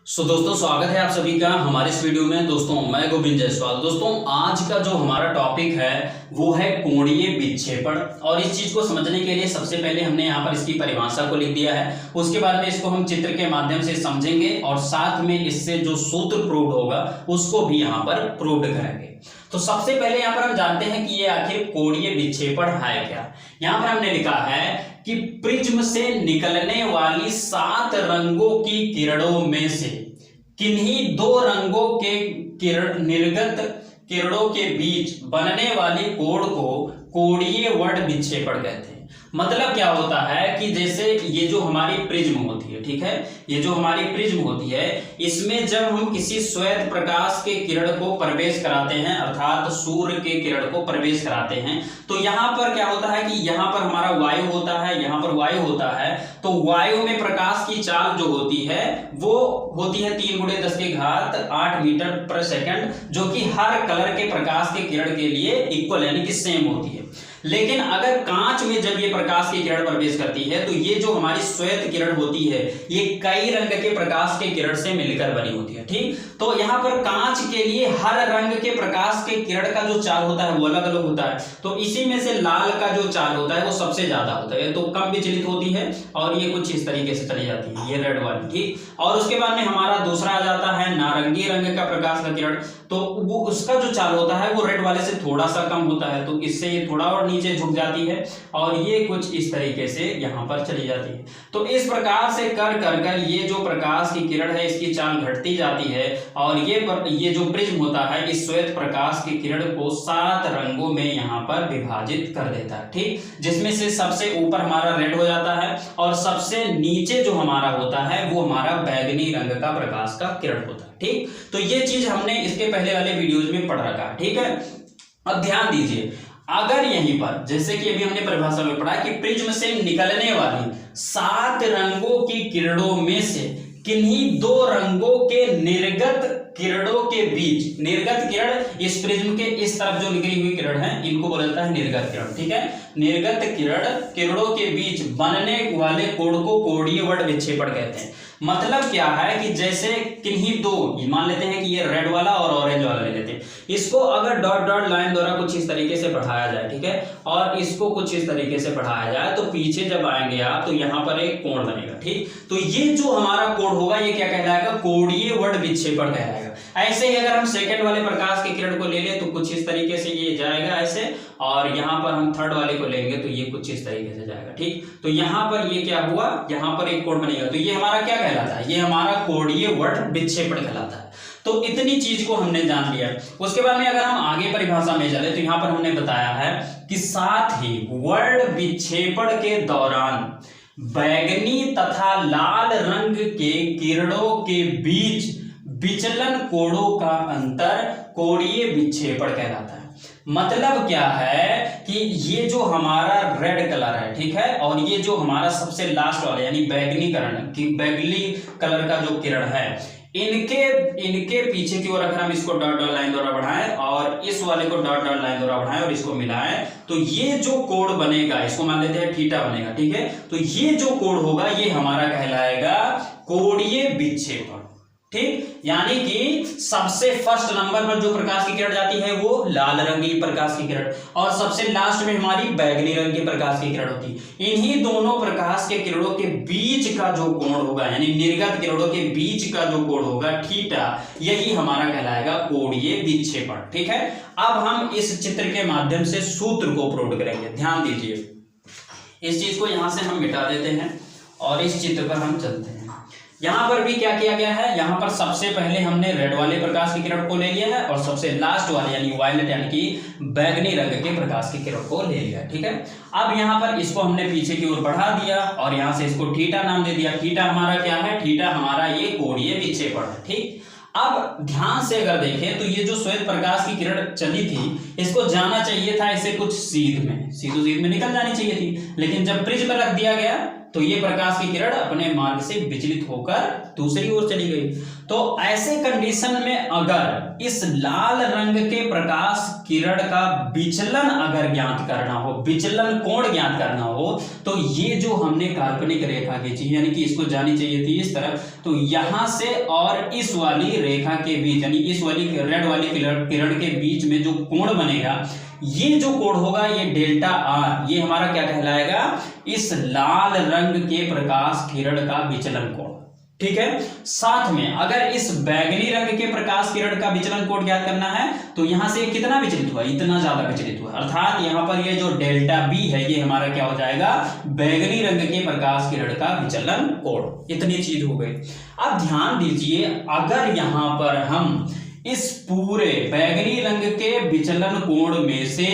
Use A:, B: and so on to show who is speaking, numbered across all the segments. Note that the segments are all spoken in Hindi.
A: दोस्तों स्वागत है आप सभी का हमारे इस वीडियो में। दोस्तों मैं गोविंद जायसवाल। दोस्तों आज का जो हमारा टॉपिक है वो है कोणीय विक्षेपण। और इस चीज को समझने के लिए सबसे पहले हमने यहाँ पर इसकी परिभाषा को लिख दिया है। उसके बाद में इसको हम चित्र के माध्यम से समझेंगे और साथ में इससे जो सूत्र प्रूव होगा उसको भी यहाँ पर प्रूव करेंगे। तो सबसे पहले यहाँ पर हम जानते हैं कि ये आखिर कोणीय विक्षेपण है क्या। यहाँ पर हमने लिखा है कि प्रिज्म से निकलने वाली 7 रंगों की किरणों में से किन्हीं 2 रंगों के निर्गत किरणों के बीच बनने वाली कोण को कोणीय वर्ण विक्षेपण कहते हैं। मतलब क्या होता है कि जैसे ये जो हमारी प्रिज्म होती है, ठीक है, ये जो हमारी प्रिज्म होती है, इसमें जब हम किसी श्वेत प्रकाश के किरण को प्रवेश कराते हैं, अर्थात सूर्य के किरण को प्रवेश कराते हैं, तो यहाँ पर क्या होता है कि यहाँ पर हमारा वायु होता है, यहाँ पर वायु होता है। तो वायु में प्रकाश की चाल जो होती है वो होती है 3×10⁸ मीटर पर सेकंड, जो कि हर कलर के प्रकाश के किरण के लिए इक्वल यानी कि सेम होती है। लेकिन अगर कांच में जब ये प्रकाश की किरण प्रवेश करती है तो ये जो हमारी श्वेत किरण होती है ये कई रंग के प्रकाश के किरण से मिलकर बनी होती है, ठीक। तो यहाँ पर कांच के लिए हर रंग के प्रकाश के किरण का जो चाल होता है वो अलग अलग होता है। तो इसी में से लाल का जो चाल होता है वो सबसे ज्यादा होता है, तो कम विचलित होती है और ये कुछ इस तरीके से चली जाती है, ये रेड वाली, ठीक। और उसके बाद में हमारा दूसरा आ जाता है नारंगी रंग का प्रकाश का किरण, तो वो उसका जो चाल होता है वो रेड वाले से थोड़ा सा कम होता है, तो इससे ये थोड़ा और नीचे झुक जाती है और ये कुछ इस तरीके से यहाँ पर चली जाती है। तो इस प्रकार से कर ये जो प्रकाश की किरण है इसकी चाल घटती जाती है और ये जो प्रिज्म होता है इस श्वेत प्रकाश की किरण को 7 रंगों में यहाँ पर विभाजित कर देता है, ठीक। जिसमें से सबसे ऊपर हमारा रेड हो जाता है और सबसे नीचे जो हमारा होता है वो हमारा बैगनी रंग का प्रकाश का किरण होता है, ठीक। तो ये चीज हमने इसके पहले वाले वीडियोज में पढ़ रखा है, ठीक है। अब ध्यान दीजिए, अगर यहीं पर जैसे कि अभी हमने परिभाषा में पढ़ा कि प्रिज्म से निकलने वाली 7 रंगों की किरणों में से किन्हीं 2 रंगों के निर्गत किरणों के बीच, निर्गत किरण इस प्रिज्म के इस तरफ जो निकली हुई किरण है इनको बोला जाता है निर्गत किरण, ठीक है। निर्गत किरणों के बीच बनने वाले कोण को कोणीय वर्ण विक्षेपण कहते हैं। मतलब क्या है कि जैसे किन्हीं 2, मान लेते हैं कि ये रेड वाला और ऑरेंज वाला ले लेते हैं, इसको अगर डॉट डॉट लाइन द्वारा कुछ इस तरीके से बढ़ाया जाए, ठीक है, और इसको कुछ इस तरीके से बढ़ाया जाए तो पीछे जब आएंगे आप तो यहाँ पर एक कोण बनेगा, ठीक। तो ये जो हमारा कोण होगा ये क्या कहलाएगा, कोणीय वर्ण विक्षेपण कहलाएगा। ऐसे ही अगर हम सेकंड वाले प्रकाश की किरण को ले लें तो कुछ इस तरीके से ये जाएगा ऐसे, और यहाँ पर हम थर्ड वाले को लेंगे तो ये कुछ इस तरीके से जाएगा, ठीक। तो यहाँ पर ये क्या हुआ, यहाँ पर एक कोण बनेगा, तो ये हमारा क्या कहलाता है, ये हमारा कोणीय वर्ण विक्षेपण कहलाता है। तो इतनी चीज को हमने जान लिया। उसके बाद में अगर हम आगे परिभाषा में चले तो यहाँ पर हमने बताया है कि साथ ही वर्ण विक्षेपण के दौरान बैगनी तथा लाल रंग के किरणों के बीच विचलन कोणों का अंतर कोणीय विक्षेपण कहलाता है। मतलब क्या है कि ये जो हमारा रेड कलर है, ठीक है, और ये जो हमारा सबसे लास्ट वाला यानी बैगनी कलर का जो किरण है, इनके पीछे की ओर अगर हम इसको डॉट डॉट लाइन द्वारा बढ़ाएं और इस वाले को डॉट डॉट लाइन द्वारा बढ़ाएं और इसको मिलाएं तो ये जो कोण बनेगा इसको मान लेते हैं थीटा बनेगा, ठीक है। तो ये जो कोण होगा ये हमारा कहलाएगा कोणीय विक्षेपण, ठीक। यानी कि सबसे फर्स्ट नंबर पर जो प्रकाश की किरण जाती है वो लाल रंग की प्रकाश की किरण और सबसे लास्ट में हमारी बैगनी रंग की प्रकाश की किरण होती है। इन्हीं दोनों प्रकाश के किरणों के बीच का जो कोण होगा यानी निर्गत किरणों के बीच का जो कोण होगा थीटा, यही हमारा कहलाएगा कोणीय विक्षेपण, ठीक है। अब हम इस चित्र के माध्यम से सूत्र को प्रूव करेंगे। ध्यान दीजिए, इस चीज को यहां से हम मिटा देते हैं और इस चित्र पर हम चलते हैं। यहां पर भी क्या किया गया है, यहां पर सबसे पहले हमने रेड वाले प्रकाश की किरण को ले लिया है और सबसे लास्ट वाले यानी वायलेट यानी कि बैगनी रंग के प्रकाश की किरण को ले लिया, ठीक है। अब यहां पर इसको हमने पीछे की ओर बढ़ा दिया और यहां से इसको थीटा नाम दे दिया। थीटा हमारा क्या है, थीटा हमारा ये कोणीय विक्षेपण है, ठीक। अब ध्यान से अगर देखें तो ये जो श्वेत प्रकाश की किरण चली थी इसको जाना चाहिए था इसे कुछ सीध में निकल जानी चाहिए थी, लेकिन जब प्रिज्म रख दिया गया तो ये प्रकाश की किरण अपने मार्ग से विचलित होकर दूसरी ओर चली गई। तो ऐसे कंडीशन में अगर इस लाल रंग के प्रकाश किरण का विचलन अगर ज्ञात करना हो, विचलन कोण ज्ञात करना हो, तो ये जो हमने काल्पनिक रेखा खींची, यानी कि इसको जानी चाहिए थी इस तरफ, तो यहां से और इस वाली रेखा के बीच, यानी इस वाली रेड वाली किरण के बीच में जो कोण बनेगा, ये जो कोण होगा ये डेल्टा आर, ये हमारा क्या कहलाएगा, इस लाल रंग के प्रकाश किरण का विचलन कोण। ठीक है, साथ में अगर इस बैगनी रंग के प्रकाश किरण का विचलन कोण ज्ञात करना है, तो यहां से कितना विचलित हुआ, इतना ज्यादा विचलित हुआ, अर्थात यहां पर ये जो डेल्टा बी है ये हमारा क्या हो जाएगा, बैगनी रंग के प्रकाश किरण का विचलन कोण। इतनी चीज हो गई। अब ध्यान दीजिए, अगर यहां पर हम इस पूरे बैगनी रंग के विचलन कोण में से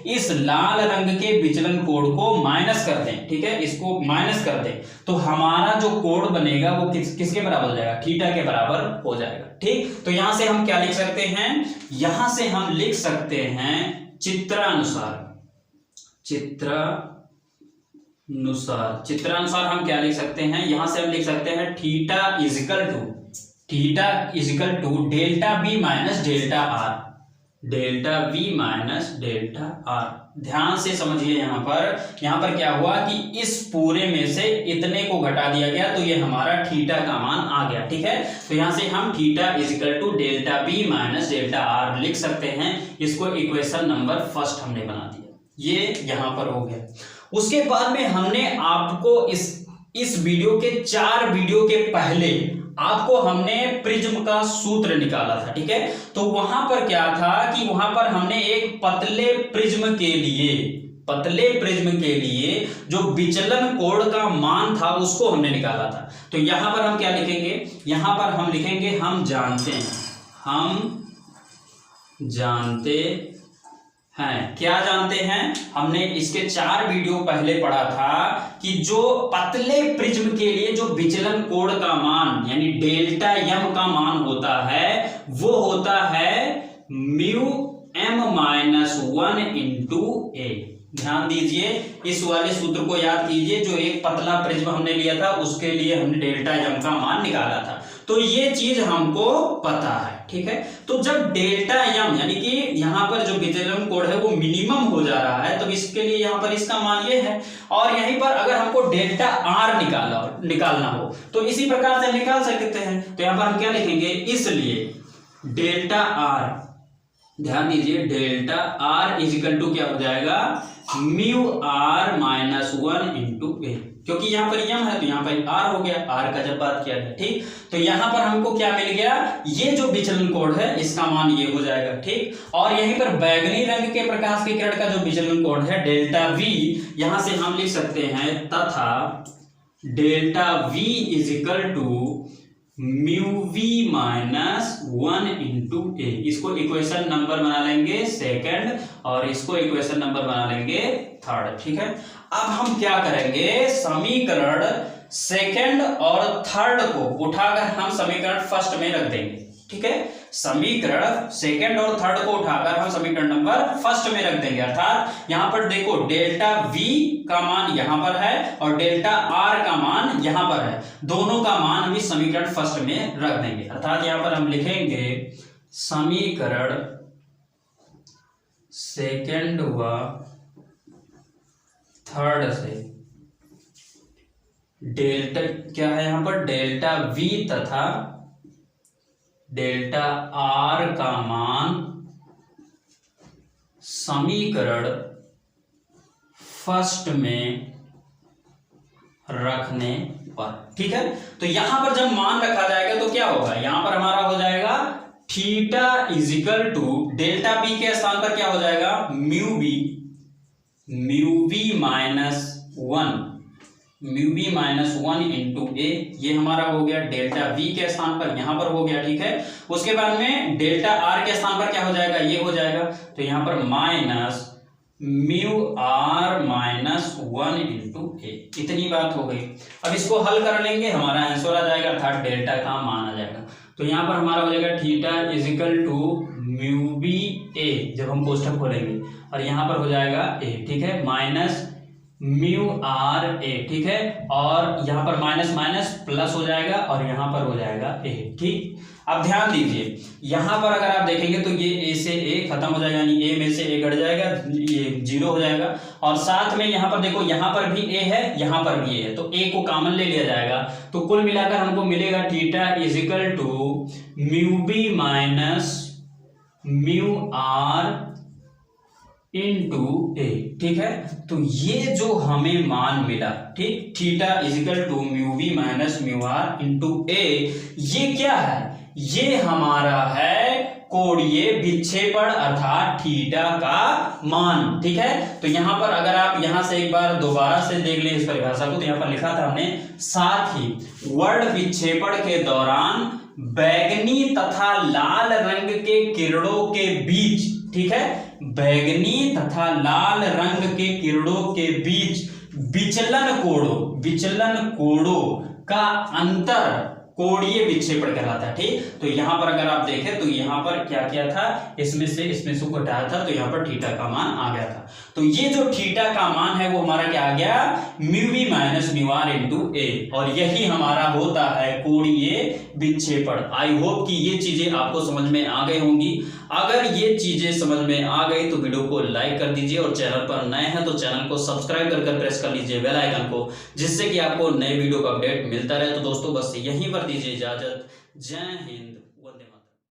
A: इस लाल रंग के विचलन कोण को माइनस कर दें, ठीक है, इसको माइनस कर दें, तो हमारा जो कोण बनेगा वो किसके बराबर हो जाएगा, थीटा के बराबर हो जाएगा। ठीक, तो यहां से हम क्या लिख सकते हैं, यहां से हम लिख सकते हैं चित्रानुसार हम क्या लिख सकते हैं, यहां से हम लिख सकते हैं theta is equal to delta B minus delta R. ध्यान से समझिए, यहां पर क्या हुआ कि इस पूरे में से इतने को घटा दिया गया, तो ये हमारा थीटा का मान आ गया। ठीक है, तो यहां से हम theta is equal to delta B minus delta R लिख सकते हैं। इसको इक्वेशन नंबर फर्स्ट हमने बना दिया, ये यहां पर हो गया। उसके बाद में हमने आपको इस वीडियो के 4 वीडियो के पहले आपको हमने प्रिज्म का सूत्र निकाला था। ठीक है, तो वहां पर क्या था कि वहां पर हमने एक पतले प्रिज्म के लिए जो विचलन कोण का मान था उसको हमने निकाला था। तो यहां पर हम क्या लिखेंगे, यहां पर हम लिखेंगे हम जानते हैं। क्या जानते हैं, हमने इसके 4 वीडियो पहले पढ़ा था कि जो पतले प्रिज्म के लिए जो विचलन कोण का मान यानी डेल्टा एम का मान होता है वो होता है म्यू एम माइनस 1 इंटू ए। ध्यान दीजिए, इस वाले सूत्र को याद कीजिए, जो एक पतला प्रिज्म हमने लिया था उसके लिए हमने डेल्टा एम का मान निकाला था, तो ये चीज हमको पता है। ठीक है, तो जब डेल्टा एम यानी कि यहां पर जो विचलन कोण है वो मिनिमम हो जा रहा है, तो इसके लिए यहां पर इसका मान ये है, और यहीं पर अगर हमको डेल्टा आर निकालना हो तो इसी प्रकार से निकाल सकते हैं। तो यहां पर हम क्या लिखेंगे, इसलिए डेल्टा आर, ध्यान दीजिए, डेल्टा आर इजिकल टू क्या हो जाएगा, म्यू आर माइनस 1 इंटू ए, क्योंकि यहां पर एम है तो यहां पर आर हो गया, आर का जब बात किया गया। ठीक, तो यहां पर हमको क्या मिल गया, ये जो विचलन कोण है इसका मान ये हो जाएगा। ठीक, और यहीं पर बैगनी रंग के प्रकाश की किरण का जो विचलन कोण है डेल्टा वी, यहां से हम लिख सकते हैं तथा delta V equal to mu V minus 1 into A. इसको इक्वेशन नंबर बना लेंगे सेकंड और इसको इक्वेशन नंबर बना लेंगे थर्ड। ठीक है, अब हम क्या करेंगे, समीकरण सेकंड और थर्ड को उठाकर हम समीकरण फर्स्ट में रख देंगे। ठीक है, समीकरण सेकंड और थर्ड को उठाकर हम समीकरण नंबर फर्स्ट में रख देंगे। अर्थात यहां पर देखो डेल्टा वी का मान यहां पर है और डेल्टा आर का मान यहां पर है, दोनों का मान हम इस समीकरण फर्स्ट में रख देंगे। अर्थात यहां पर हम लिखेंगे समीकरण सेकंड व थर्ड से डेल्टा क्या है, यहां पर डेल्टा वी तथा डेल्टा आर का मान समीकरण फर्स्ट में रखने पर। ठीक है, तो यहां पर जब मान रखा जाएगा तो क्या होगा, यहां पर हमारा हो जाएगा theta is equal to delta B के स्थान पर क्या हो जाएगा, mu B minus 1 into A, ये हमारा हो गया डेल्टा वी के स्थान पर, यहां पर हो गया। ठीक है, उसके बाद में डेल्टा आर के स्थान पर क्या हो जाएगा, ये हो जाएगा, तो यहां पर minus mu R minus 1 into A. इतनी बात हो गई। अब इसको हल कर लेंगे, हमारा आंसर आ जाएगा, अर्थात डेल्टा का मान आ जाएगा। तो यहां पर हमारा हो जाएगा theta is equal to mu B A, जब हम कोष्ठक खोलेंगे, और यहां पर हो जाएगा ए। ठीक है, माइनस म्यू आर ए, ठीक है। और यहाँ पर माइनस माइनस प्लस हो जाएगा और यहाँ पर हो जाएगा ए, ठीक। अब ध्यान दीजिए, यहाँ पर अगर आप देखेंगे तो ये ए से ए खत्म हो जाएगा, यानी ए में से ए घट जाएगा, ये 0 हो जाएगा। और साथ में यहाँ पर देखो, यहाँ पर भी ए है, यहाँ पर भी ए है, तो ए को कॉमन ले लिया जाएगा। तो कुल मिलाकर हमको मिलेगा theta is equal to mu B minus mu R into A, ठीक है। तो ये जो हमें मान मिला, ठीक, theta is equal to mu B minus mu R into A, ये क्या है? ये हमारा है कोणीय विक्षेपण अर्थात थीटा का मान, ठीक है। तो यहां पर अगर आप यहां से एक बार दोबारा से देख लें इस परिभाषा को, तो यहां पर लिखा था हमने, साथ ही वर्ण विक्षेपण के दौरान बैंगनी तथा लाल रंग के किरणों के बीच, ठीक है, बैंगनी तथा लाल रंग के किरणों के बीच विचलन कोणों का अंतर कोणीय विक्षेपण कहलाता है, ठीक। तो यहां पर अगर आप देखें तो यहां पर क्या किया था, इसमें से को हटाया था, तो यहां पर थीटा का मान आ गया था। तो ये जो थीटा का मान है वो हमारा क्या आ गया, mu B minus mu R into A, और यही हमारा होता है कोणीय विक्षेपण। आई होप कि ये चीजें आपको समझ में आ गई होंगी। अगर ये चीजें समझ में आ गई तो वीडियो को लाइक कर दीजिए, और चैनल पर नए हैं तो चैनल को सब्सक्राइब कर प्रेस कर लीजिए बेल आइकन को, जिससे कि आपको नए वीडियो का अपडेट मिलता रहे। तो दोस्तों बस यहीं पर दीजिए इजाजत। जय हिंद।